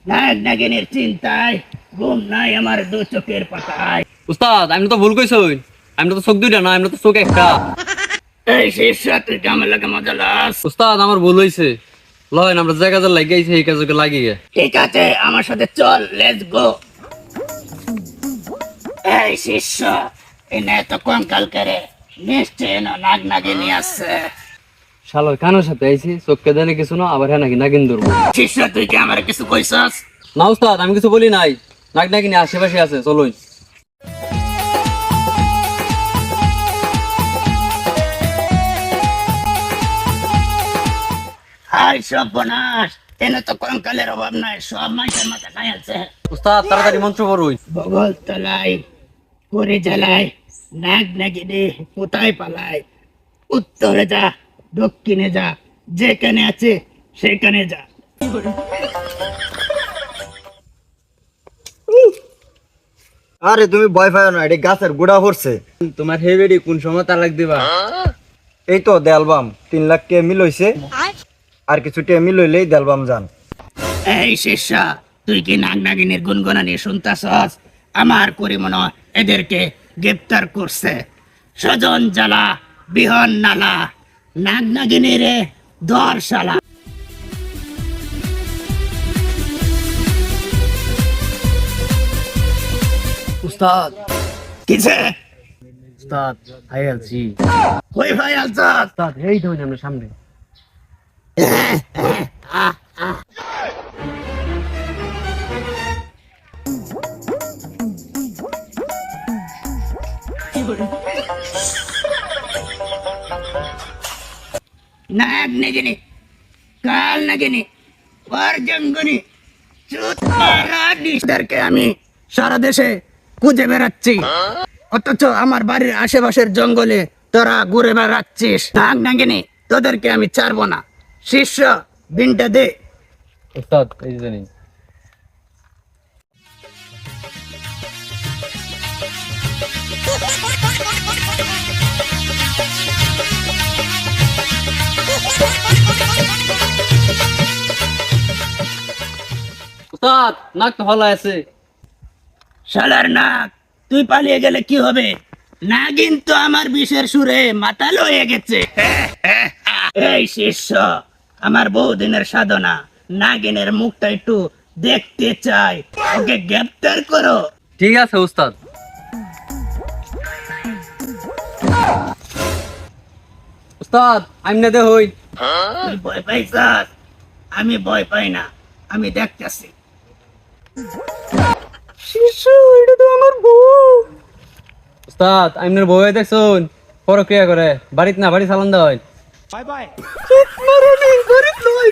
নায়ক নাগিনীর চিন্তায় ঘুম নাই আমার দু চোখের পাতায়। উস্তাদ আমি তো ভুল কইছই, আমি তো চোখ দুইটা না, আমি তো চোখ একটা। এই শিষ্য তুই কেমন লাগে মজা লাস? উস্তাদ আমার ভুল হইছে, লয় আমরা যে কাজে লাগাইছি এই কাজে লাগিয়ে। ঠিক আছে আমার সাথে চল, লেটস গো। এই শিষ্য এনে তো কঙ্কাল করে নিশ্চয় নাগ নাগিনী আসছে। শালা কানের সাথে আইছি, চোখকে দেনে কিছু না, আবার হ্যাঁ নাকি নাগিন ধরবো। শিষ্য তুই কি আমার কিছু কইছস? না উস্তাদ আমি কিছু বলি নাই, নাক নাগিনি আশেপাশে আছে, চলুন। হাই সর্বনাশ, এনে তো কঙ্কালের অভাব নাই, সব মানুষের মাথা খাই আছে। উস্তাদ তাড়াতাড়ি মন্ত্র পড়ুই। বগল তলায় করে জ্বালায় নাগ নাগিনী কোথায় পালায়? উত্তরে যা, দক্ষিণে যা, যেখানে আছে সেখানে যা। আরে তুমি ভয় পাও না, এটা গাছের গোড়া পড়ছে। তোমার হেবেডি কোন সময় তালাক দিবা? এই তো অ্যালবাম 3 লাখ টাকা মিল হইছে, আর কিছু টাকা মিল হইলেই অ্যালবাম যান। এই শিষ্য তুই কি নাগ নাগিনীর গুনগুনানি শুনতাছস? আমার করি মনে হয় এদেরকে গ্রেপ্তার করছে। স্বজন জ্বালা বিহন নালা, নাগ নাগিনীর ধর শালা। উস্তাদ কিসে উস্তাদ হাই আলছি। কই ভাই আলসাস? উস্তাদ এই তো আমরা সামনে। নাগ নাগিনী কাল নাগিনী জঙ্গনি চুতকে আমি সারা দেশে খুঁজে বেড়াচ্ছি, অথচ আমার বাড়ির আশেপাশের জঙ্গলে তোরা ঘুরে বেড়াচ্ছিস। নাগ নাগিনী তোদেরকে আমি ছাড়বো না। শিষ্য বিনটা দে। উস্তাদ এই জানি উস্তাদ নাক তো ভালো আছে। শালার নাগ, তুই পালিয়ে গেলে কি হবে? নাগিন তো আমার বিষের সুরে মাতাল হয়ে গেছে। এই শিষ্য আমার বহুদিনের সাধনা, নাগিনের মুখটা একটু দেখতে চাই, ওকে গ্রেপ্তার করো। ঠিক আছে উস্তাদ। উস্তাদ আমি না দে হই। তুই ভয় পাইছাস? আমি ভয় পাই না, আমি দেখতেছি। শিশু এটা তো আমার বউ। উস্তাদ আমি বউয়ে দেখছুন পরক্রিয়া করে, বাড়িত না বাড়ি চালান দেওয়া হয়। মারো নেই, গরিব নয়।